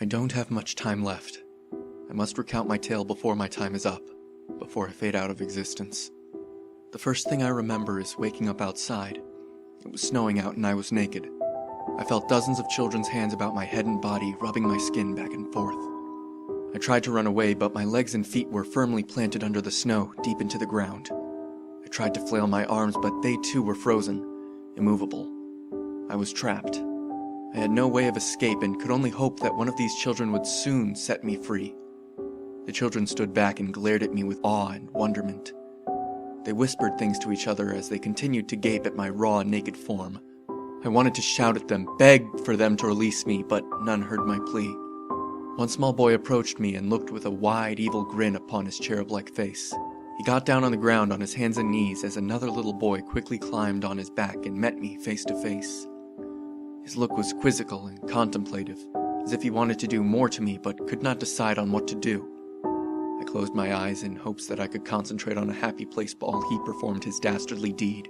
I don't have much time left. I must recount my tale before my time is up, before I fade out of existence. The first thing I remember is waking up outside. It was snowing out and I was naked. I felt dozens of children's hands about my head and body, rubbing my skin back and forth. I tried to run away, but my legs and feet were firmly planted under the snow, deep into the ground. I tried to flail my arms, but they too were frozen, immovable. I was trapped. I had no way of escape and could only hope that one of these children would soon set me free. The children stood back and glared at me with awe and wonderment. They whispered things to each other as they continued to gape at my raw, naked form. I wanted to shout at them, beg for them to release me, but none heard my plea. One small boy approached me and looked with a wide, evil grin upon his cherub-like face. He got down on the ground on his hands and knees as another little boy quickly climbed on his back and met me face to face. His look was quizzical and contemplative, as if he wanted to do more to me but could not decide on what to do. I closed my eyes in hopes that I could concentrate on a happy place while he performed his dastardly deed.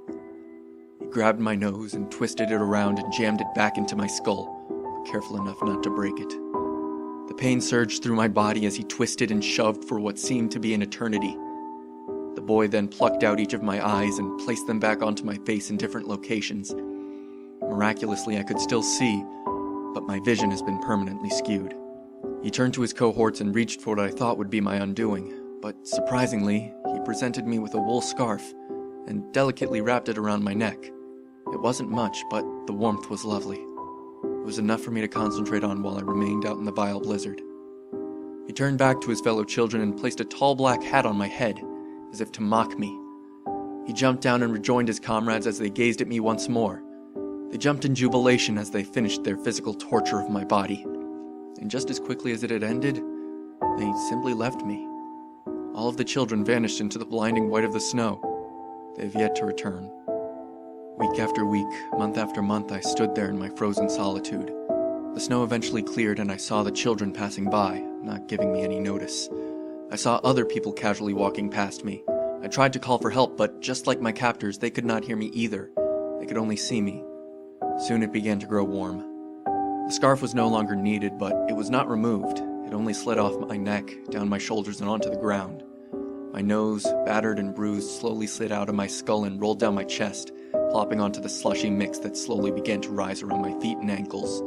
He grabbed my nose and twisted it around and jammed it back into my skull, careful enough not to break it. The pain surged through my body as he twisted and shoved for what seemed to be an eternity. The boy then plucked out each of my eyes and placed them back onto my face in different locations. Miraculously, I could still see, but my vision has been permanently skewed. He turned to his cohorts and reached for what I thought would be my undoing, but surprisingly, he presented me with a wool scarf and delicately wrapped it around my neck. It wasn't much, but the warmth was lovely. It was enough for me to concentrate on while I remained out in the vile blizzard. He turned back to his fellow children and placed a tall black hat on my head, as if to mock me. He jumped down and rejoined his comrades as they gazed at me once more. They jumped in jubilation as they finished their physical torture of my body. And just as quickly as it had ended, they simply left me. All of the children vanished into the blinding white of the snow. They have yet to return. Week after week, month after month, I stood there in my frozen solitude. The snow eventually cleared and I saw the children passing by, not giving me any notice. I saw other people casually walking past me. I tried to call for help, but just like my captors, they could not hear me either. They could only see me. Soon it began to grow warm. The scarf was no longer needed, but it was not removed. It only slid off my neck, down my shoulders, and onto the ground. My nose, battered and bruised, slowly slid out of my skull and rolled down my chest, plopping onto the slushy mix that slowly began to rise around my feet and ankles.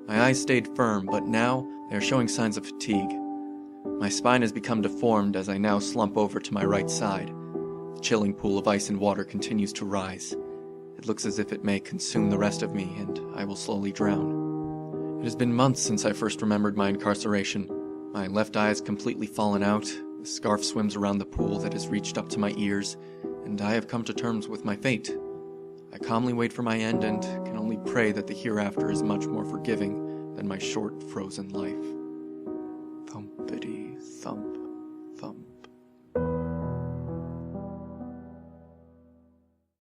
My eyes stayed firm, but now they are showing signs of fatigue. My spine has become deformed as I now slump over to my right side. The chilling pool of ice and water continues to rise. It looks as if it may consume the rest of me, and I will slowly drown. It has been months since I first remembered my incarceration. My left eye has completely fallen out, the scarf swims around the pool that has reached up to my ears, and I have come to terms with my fate. I calmly wait for my end and can only pray that the hereafter is much more forgiving than my short, frozen life. Thumpity.